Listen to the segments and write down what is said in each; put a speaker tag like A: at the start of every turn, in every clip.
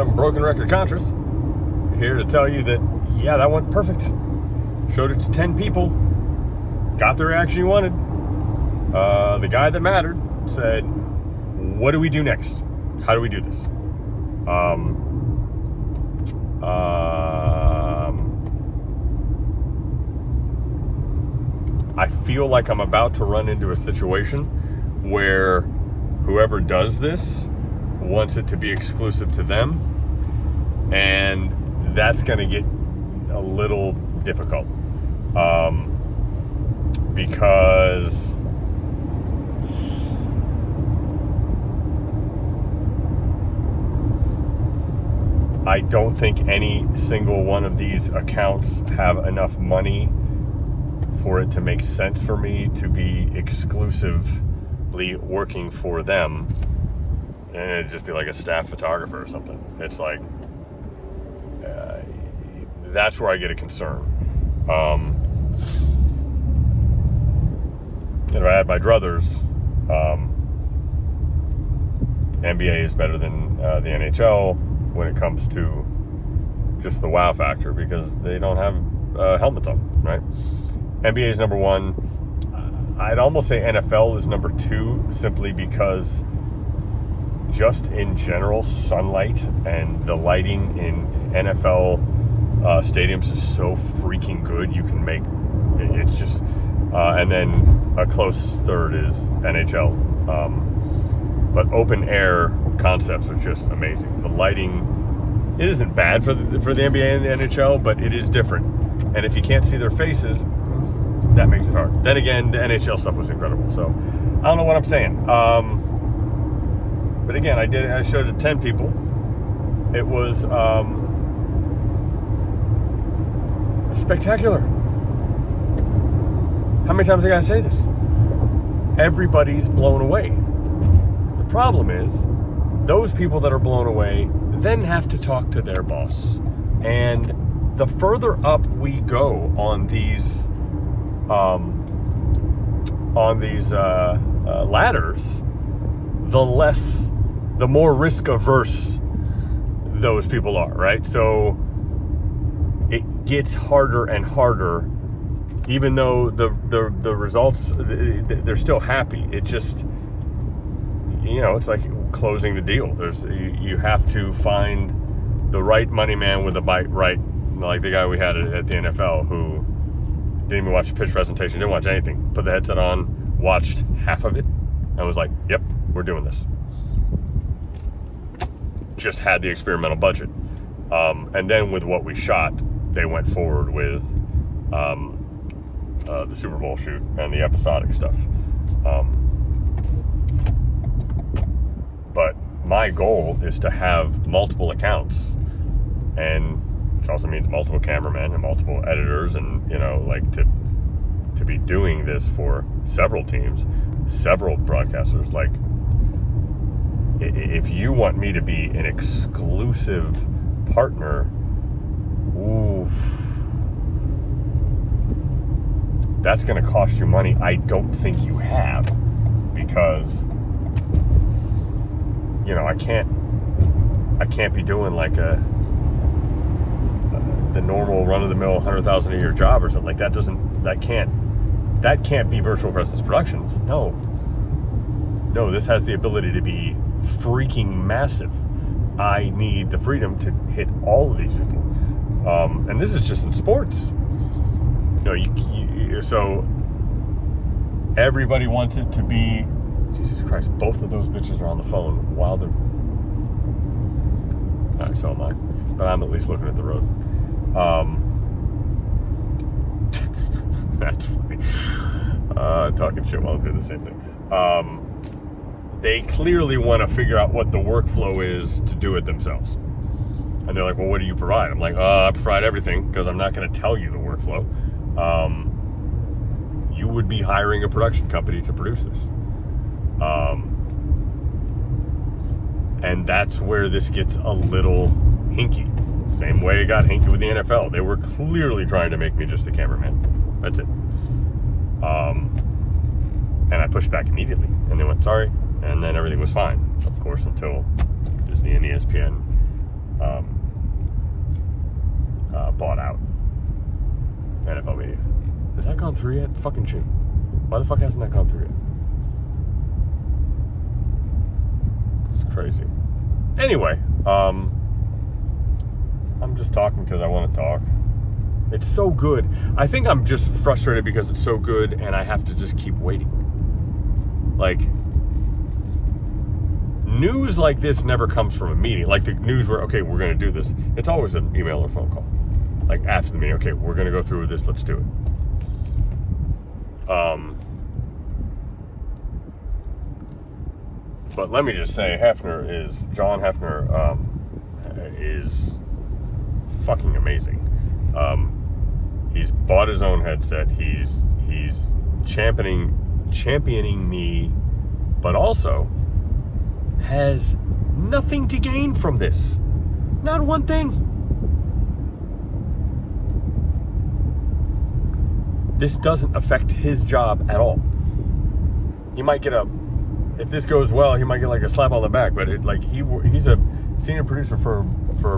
A: Adam Broken Record Contras, here to tell you that, yeah, that went perfect. Showed it to 10 people, got the reaction you wanted. The guy that mattered said, what do we do next? How do we do this? I feel like I'm about to run into a situation where whoever does this wants it to be exclusive to them, and that's going to get a little difficult, because I don't think any single one of these accounts have enough money for it to make sense for me to be exclusively working for them, and it'd just be like a staff photographer or something. It's like, that's where I get a concern. If I had my druthers, NBA is better than the NHL when it comes to just the wow factor, because they don't have helmets on, right? NBA is number one. I'd almost say NFL is number two, simply because just in general, sunlight and the lighting in NFL stadiums is so freaking good. You can make it's just, and then a close third is NHL. But open air concepts are just amazing. The lighting, it isn't bad for the NBA and the NHL, but it is different. And if you can't see their faces, that makes it hard. Then again, the NHL stuff was incredible. So I don't know what I'm saying. But again, I showed it to 10 people. It was spectacular. How many times I gotta say this? Everybody's blown away. The problem is, those people that are blown away then have to talk to their boss. And the further up we go on these ladders, the more risk averse those people are, right? So it gets harder and harder, even though the results, they're still happy. It just, it's like closing the deal. You have to find the right money man with the right, like the guy we had at the NFL who didn't even watch the pitch presentation, didn't watch anything, put the headset on, watched half of it, and was like, yep, we're doing this. Just had the experimental budget. And then with what we shot, they went forward with the Super Bowl shoot and the episodic stuff. But my goal is to have multiple accounts, and which also means multiple cameramen and multiple editors, and to be doing this for several teams, several broadcasters. Like, if you want me to be an exclusive partner, that's going to cost you money I don't think you have, because I can't be doing like the normal run-of-the-mill $100,000 a year job or something like that. That can't be Virtual Presence Productions. No, this has the ability to be freaking massive. I need the freedom to hit all of these people, and this is just in sports. So everybody wants it to be. Jesus Christ! Both of those bitches are on the phone while they're. All right, so am I, but I'm at least looking at the road. That's funny. Talking shit while I'm doing the same thing. They clearly want to figure out what the workflow is to do it themselves. And they're like, well, what do you provide? I'm like, I provide everything, because I'm not going to tell you the workflow. You would be hiring a production company to produce this. And that's where this gets a little hinky. Same way it got hinky with the NFL. They were clearly trying to make me just a cameraman. That's it. And I pushed back immediately. And they went, sorry. And then everything was fine, of course, until Disney and ESPN bought out NFL Media. Has that gone through yet? Fucking shit. Why the fuck hasn't that gone through yet? It's crazy. Anyway, I'm just talking because I want to talk. It's so good. I think I'm just frustrated because it's so good and I have to just keep waiting. Like, news like this never comes from a meeting. Like the news where, okay, we're going to do this. It's always an email or phone call. Like after the meeting, okay, we're going to go through with this. Let's do it. But let me just say, John Hefner is fucking amazing. He's bought his own headset. He's championing me, but also has nothing to gain from this. Not one thing. This doesn't affect his job at all. He might get if this goes well, he might get like a slap on the back, but he's a senior producer for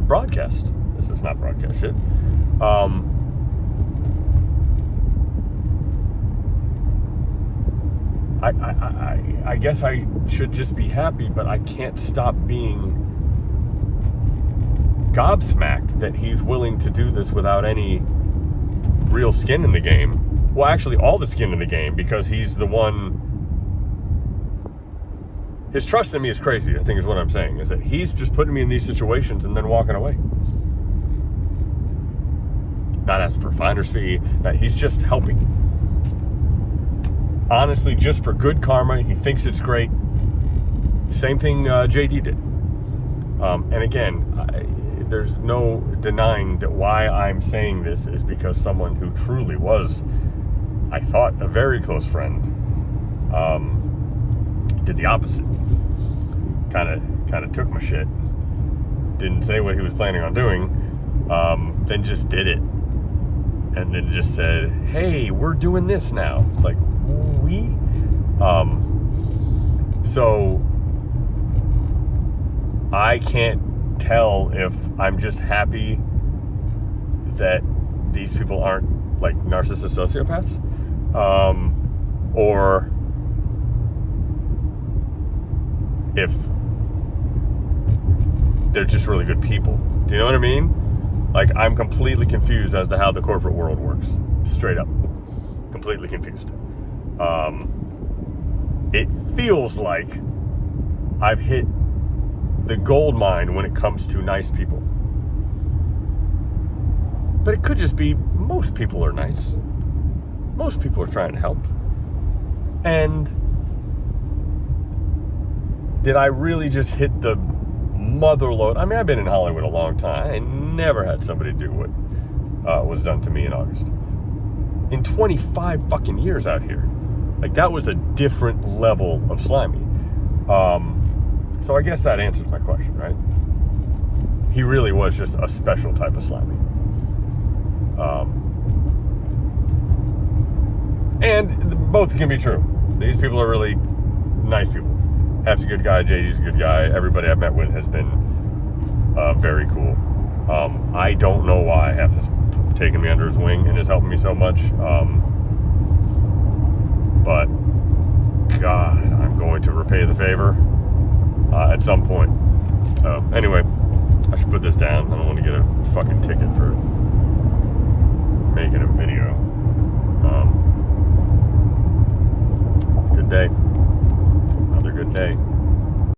A: broadcast. This is not broadcast shit. I guess I should just be happy, but I can't stop being gobsmacked that he's willing to do this without any real skin in the game. Well, actually, all the skin in the game, because he's the one. His trust in me is crazy, I think is what I'm saying, is that he's just putting me in these situations and then walking away. Not asking for a finder's fee. He's just helping. Honestly, just for good karma. He thinks it's great. Same thing JD did. And again, there's no denying that why I'm saying this is because someone who truly was, I thought, a very close friend, did the opposite. Kind of took my shit. Didn't say what he was planning on doing. Then just did it. And then just said, hey, we're doing this now. It's like, we? So I can't tell if I'm just happy that these people aren't like narcissist sociopaths, or if they're just really good people. Do you know what I mean? Like, I'm completely confused as to how the corporate world works. Straight up. Completely confused. It feels like I've hit the gold mine when it comes to nice people. But it could just be most people are nice. Most people are trying to help. And did I really just hit the motherload? I mean, I've been in Hollywood a long time. I never had somebody do what was done to me in August. In 25 fucking years out here. Like, that was a different level of slimy. So I guess that answers my question, right? He really was just a special type of slimy. And both can be true. These people are really nice people. Hef's a good guy, JD's a good guy. Everybody I've met with has been very cool. I don't know why Hef has taken me under his wing and is helping me so much. But God, I'm going to repay the favor at some point. Anyway, I should put this down. I don't want to get a fucking ticket for making a video. It's a good day. Another good day.